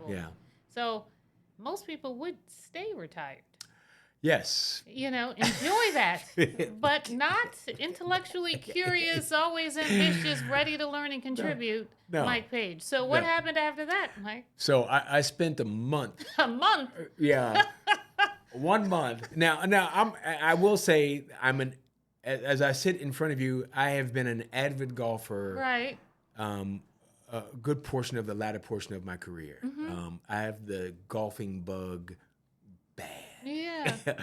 Yeah. So most people would stay retired. Yes. Enjoy that, but not intellectually curious, always ambitious, ready to learn and No. contribute, No. Mike Page. So what No. happened after that, Mike? So I spent a month. A month. Yeah. 1 month. Now I will say as I sit in front of you, I have been an avid golfer Right. um, a good portion of the latter portion of my career. I have the golfing bug Yeah. bad.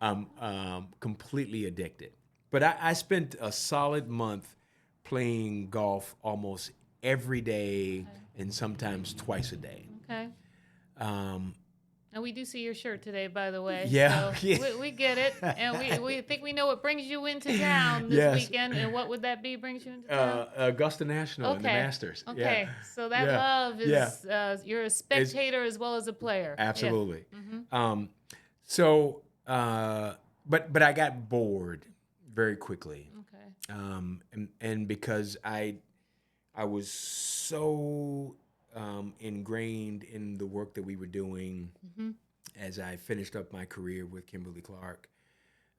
I'm completely addicted. But I spent a solid month playing golf almost every day and sometimes twice a day. Okay. Um, And we do see your shirt today, by the way. yeah, So yeah. we get it. And we think we know what brings you into town this Yes. weekend. And what would that be brings you into town? Augusta National and the Okay. Masters. Okay. So that Yeah. love Yeah. is you're a spectator as well as a player. Absolutely. Yeah. Mm-hmm. So, but I got bored very quickly, Okay. and because I was so ingrained in the work that we were doing Mm-hmm. as I finished up my career with Kimberly-Clark.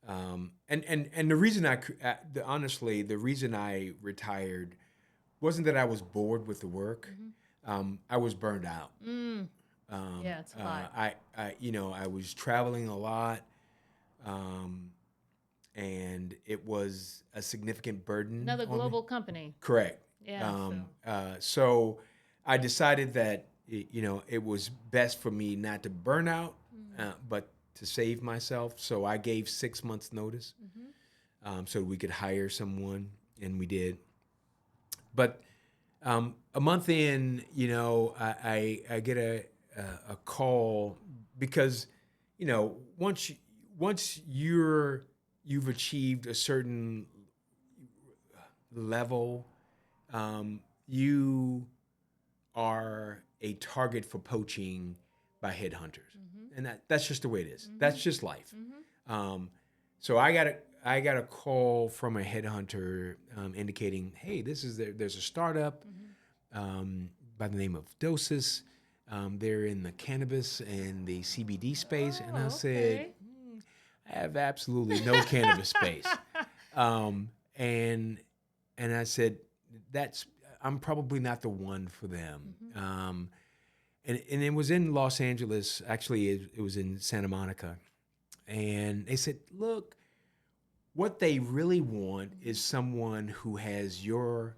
And the reason honestly, the reason I retired wasn't that I was bored with the work. I was burned out. Yeah, it's a lot. I was traveling a lot, and it was a significant burden Another on me. global company. Correct. Yeah. So I decided that it was best for me not to burn out, but to save myself. So I gave 6 months notice, so we could hire someone, and we did. But a month in, I get a call because, once you've achieved a certain level, you are a target for poaching by headhunters, and that's just the way it is. That's just life. So I got a call from a headhunter indicating, hey, there's a startup by the name of Dosis. They're in the cannabis and the CBD space, and I said, Okay. I have absolutely no cannabis space. And I said, I'm probably not the one for them. And it was in Los Angeles. Actually, it was in Santa Monica. And they said, look, what they really want is someone who has your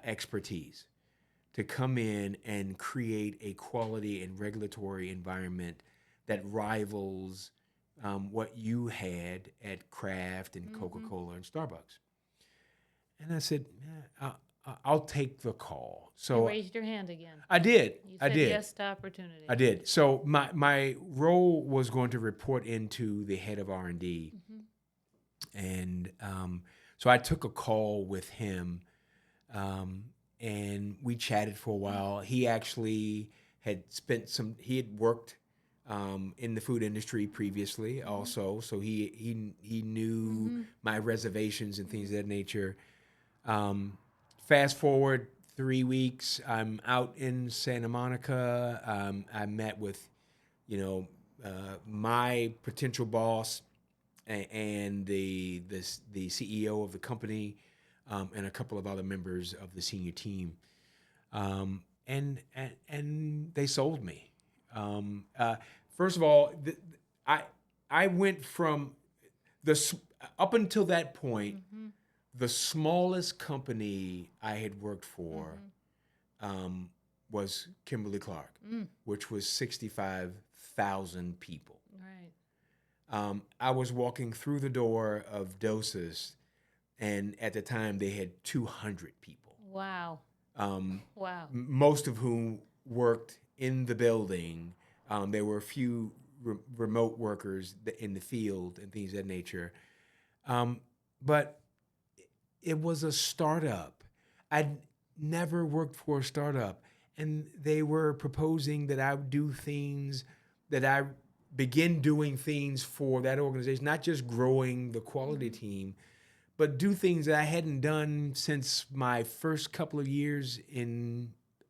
expertise to come in and create a quality and regulatory environment that rivals what you had at Kraft and Coca-Cola and Starbucks. And I said, yeah, I'll take the call. So You raised your hand again. I did. You I said did. yes to opportunity. I did. So my role was going to report into the head of R&D. And so I took a call with him, and we chatted for a while. He actually he had worked in the food industry previously also, so he knew my reservations and things of that nature. Fast forward 3 weeks, I'm out in Santa Monica. I met with, my potential boss and the CEO of the company, and a couple of other members of the senior team, and they sold me. First of all, I went from up until that point, the smallest company I had worked for was Kimberly-Clark, which was 65,000 people. Right. I was walking through the door of Dosis, and at the time they had 200 people. Wow. Wow. Most of whom worked in the building. There were a few remote workers in the field and things of that nature. But it was a startup. I'd never worked for a startup, and they were proposing that I would do things, that I begin doing things for that organization, not just growing the quality team, but do things that I hadn't done since my first couple of years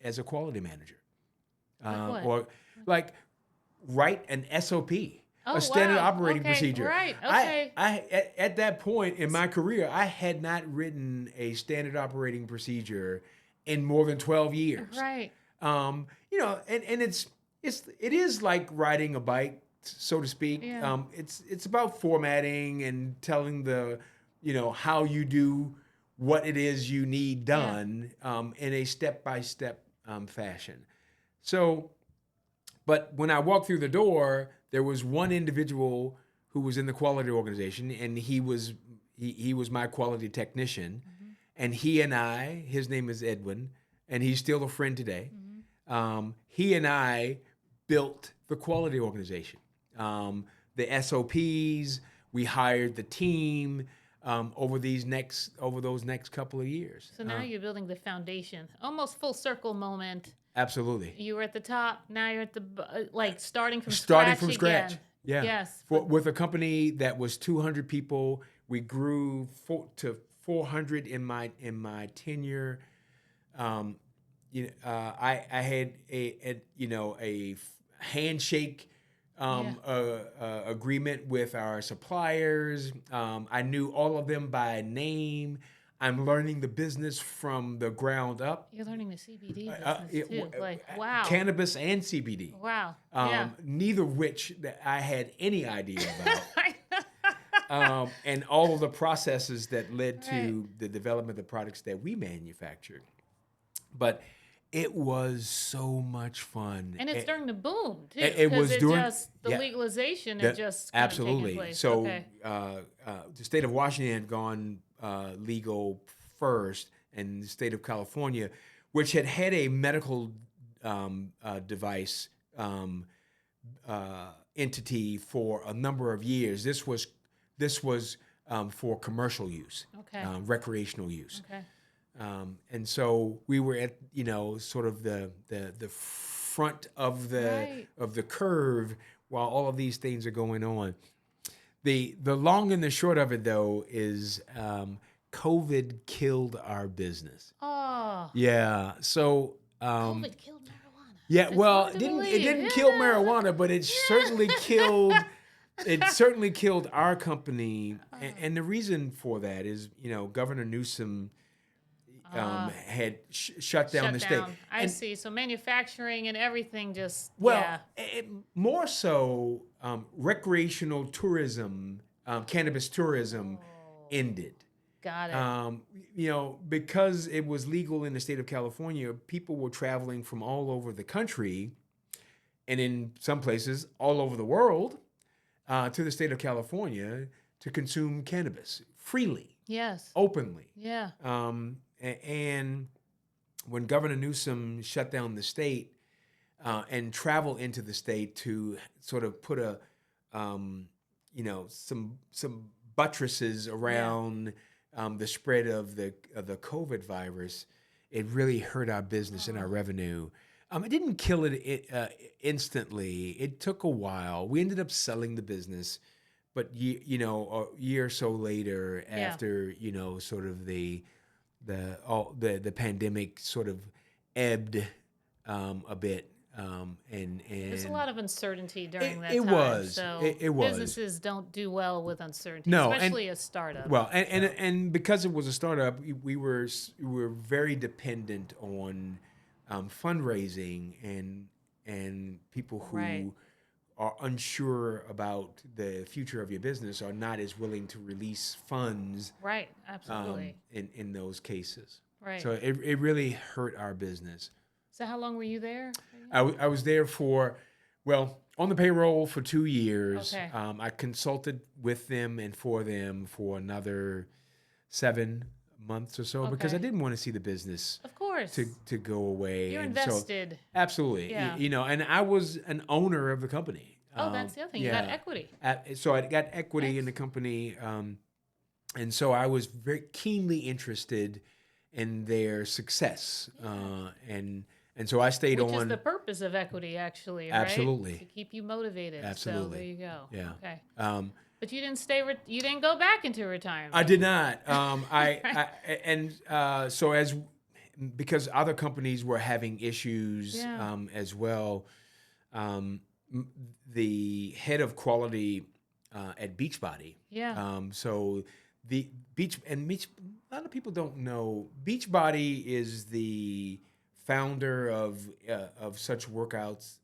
as a quality manager. what? or like write an SOP, Oh, a standard wow. operating Okay, procedure. right, okay. At that point in my career, I had not written a standard operating procedure in more than 12 years. Right. You know, and it is like riding a bike, so to speak. Yeah. It's about formatting and telling how you do what it is you need done in a step-by-step fashion. So, but when I walked through the door, there was one individual who was in the quality organization, and he was my quality technician, and his name is Edwin, and he's still a friend today. He and I built the quality organization, the SOPs. We hired the team over those next couple of years. So now you're building the foundation. Almost full circle moment. Absolutely. You were at the top. Now you're at the starting from scratch. again. Yeah. Yes. With a company that was 200 people, we grew to 400 in my tenure. I had a handshake agreement with our suppliers. I knew all of them by name. I'm learning the business from the ground up. You're learning the CBD business too. Wow. Cannabis and CBD. Wow. Neither of which that I had any idea about. And all of the processes that led to the development of the products that we manufactured. But it was so much fun. And it's during the boom, too. It was during the legalization had just kind of taken place. So the state of Washington had gone legal first, and the state of California, which had a medical device entity for a number of years. This was for commercial use, recreational use. Okay. And so we were at sort of the front of the curve while all of these things are going on. The long and the short of it though is COVID killed our business. Oh. Yeah. So COVID killed marijuana. Yeah. Well, it didn't kill marijuana, but it certainly killed our company. And the reason for that is Governor Newsom had shut down the state. I see. So manufacturing and everything just more so recreational tourism, cannabis tourism ended. Got it. Because it was legal in the state of California, people were traveling from all over the country, and in some places all over the world, to the state of California to consume cannabis freely. Yes. Openly. Yeah. And when Governor Newsom shut down the state and travel into the state to sort of put some buttresses around the spread of the COVID virus, it really hurt our business and our revenue. It didn't kill it instantly. It took a while. We ended up selling the business, but a year or so later, after sort of the pandemic sort of ebbed a bit, and there's a lot of uncertainty during that time. It was. Businesses don't do well with uncertainty, especially a startup. Well, and because it was a startup, we were very dependent on fundraising and people who are unsure about the future of your business are not as willing to release funds. Right, absolutely. In those cases. Right. So it really hurt our business. So how long were you there? I was there on the payroll for 2 years. Okay. I consulted with them and for them for another 7 months or so because I didn't want to see the business, of course, to go away. You're invested. So, absolutely. Yeah. And I was an owner of the company. Oh, that's the other thing. You got equity. So I got equity in the company, and so I was very keenly interested in their success, and so I stayed on. Which is the purpose of equity, actually, right? Absolutely. To keep you motivated. Absolutely. So there you go. Yeah. Okay. But you didn't you didn't go back into retirement. I did not. So because other companies were having issues Yeah. as well. The head of quality at Beachbody. Yeah. So the Beach, a lot of people don't know Beachbody is the founder of such workouts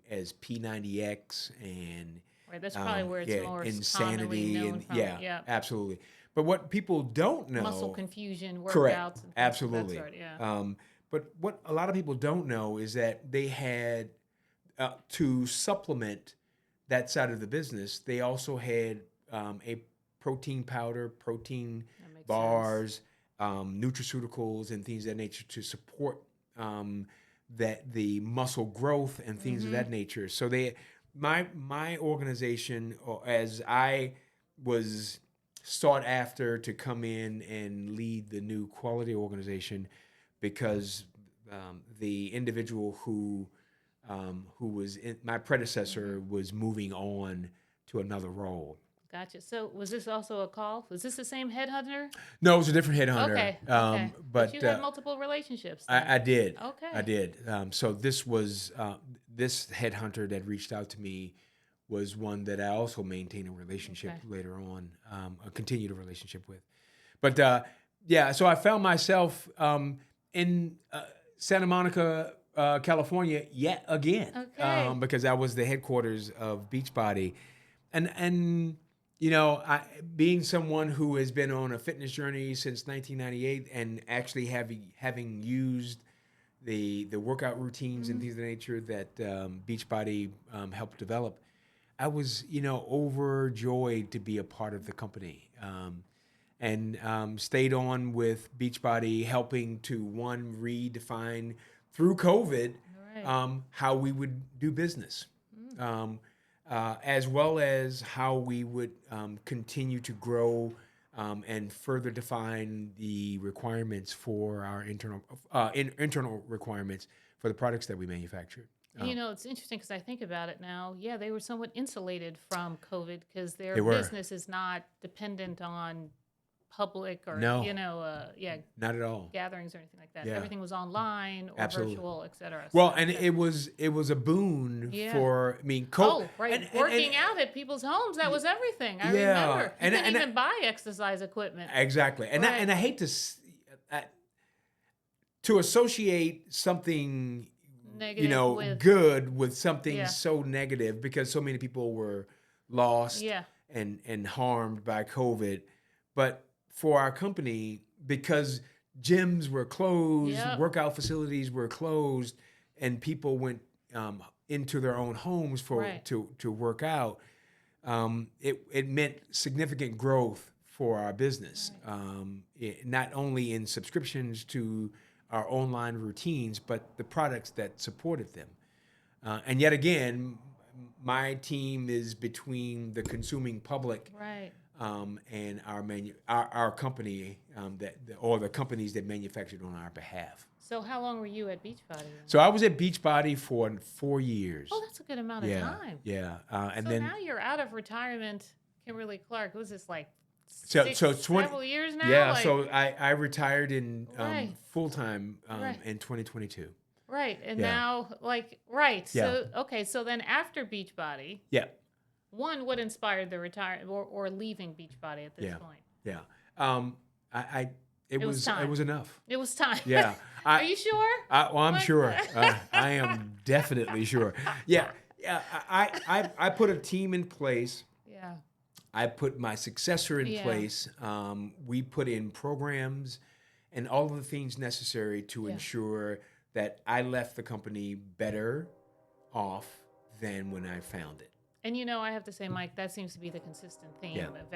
as P90X and Right. That's probably where it's most commonly Insanity known and from. Yeah. absolutely. But what people don't Muscle know, confusion correct, workouts and things of that absolutely. sort. Yeah. But what a lot of people don't know is that they had to supplement that side of the business. They also had a protein powder, protein That makes bars, nutraceuticals, and things of that nature to support that the muscle growth and things of that nature. So my organization, or as I was sought after to come in and lead the new quality organization, because the individual who was my predecessor was moving on to another role. Gotcha. So was this also a call? Was this the same headhunter? No, it was a different headhunter. Okay. Okay. But But you had multiple relationships then. I did. Okay. I did. So this was this headhunter that reached out to me was one that I also maintained a relationship later on, continued a relationship with. But yeah, so I found myself in Santa Monica, California, yet again, Okay. because that was the headquarters of Beachbody, and you know, being someone who has been on a fitness journey since 1998, and actually having used the workout routines and things of that nature that Beachbody helped develop, I was, overjoyed to be a part of the company. And stayed on with Beachbody, helping to redefine through COVID how we would do business, as well as how we would continue to grow and further define the requirements for our internal requirements for the products that we manufacture. And, it's interesting because I think about it now. Yeah, they were somewhat insulated from COVID because their They were. business is not dependent on public or, No. Not at all. gatherings or anything like that. Yeah. Everything was online or Absolutely. virtual, et cetera. Well, So, and yeah. it was a boon Yeah. for, I mean, Oh, right. and- Working out at people's homes, that was everything. I Yeah. remember. You And- couldn't and- even buy exercise equipment. Exactly. And Right. I hate to associate something, Negative with. good with something Yeah. so negative, because so many people were lost Yeah. and harmed by COVID. But for our company, because gyms were closed, Yep. workout facilities were closed, and people went into their own homes to work out, it meant significant growth for our business, not only in subscriptions to our online routines, but the products that supported them. And yet again, my team is between the consuming public Right. and our company or the companies that manufactured on our behalf. So how long were you at Beachbody then? So I was at Beachbody for 4 years. Oh, that's a good amount of time. Yeah, and So then now you're out of retirement, Kimberly-Clark. Was this like so 20 several years now? Yeah, Like, so I retired in Right. full time Right. in 2022. right. And Yeah. now, right. Yeah. So, okay. So then after Beachbody, Yeah, what inspired the retirement or leaving Beachbody at this Yeah. point? yeah. It was was time. enough. It was time. Yeah. Are you sure? I'm What? sure. I am definitely sure. Yeah. I put a team in place. Yeah. I put my successor in Yeah. place. We put in programs and all of the things necessary to Yeah. ensure that I left the company better off than when I found it. And I have to say, Mike, that seems to be the consistent theme Yeah. of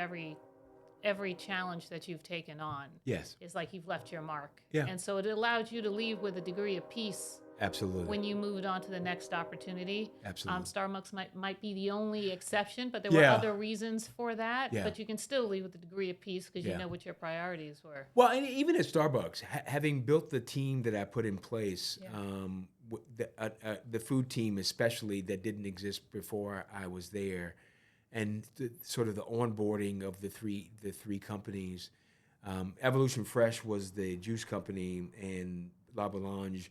every challenge that you've taken on. Yes, It's like you've left your mark. Yeah. And so it allowed you to leave with a degree of peace absolutely. when you moved on to the next opportunity. Absolutely. Starbucks might be the only exception, but there were Yeah. other reasons for that. Yeah. But you can still leave with a degree of peace because you Yeah. know what your priorities were. Well, and even at Starbucks, having built the team that I put in place, Yeah. the food team especially that didn't exist before I was there, and sort of the onboarding of the three companies, Evolution Fresh was the juice company, and La Boulange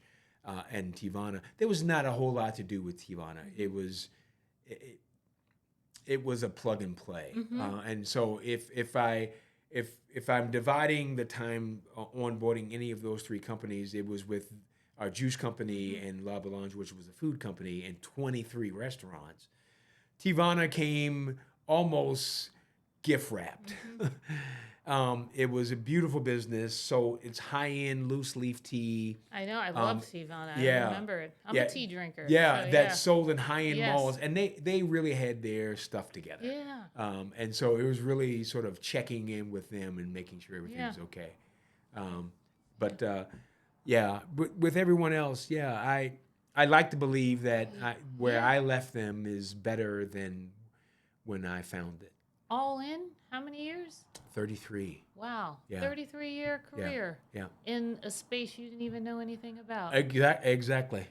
and Tivana. There was not a whole lot to do with Tivana. It was a plug and play, and so if I'm dividing the time onboarding any of those three companies, it was with our juice company and La Boulange, which was a food company, and 23 restaurants. Tivana came almost gift wrapped. It was a beautiful business. So it's high-end loose leaf tea. I know. I love Tivana. I Yeah. remember it. I'm a tea drinker. Yeah, so, that sold in high-end Yes. malls. And they really had their stuff together. Yeah. And so it was really sort of checking in with them and making sure everything was okay. With everyone else, I like to believe that where I left them is better than when I found it. All in, how many years? 33. Wow. Yeah. 33-year career. Yeah. In a space you didn't even know anything about. Exactly. Yeah.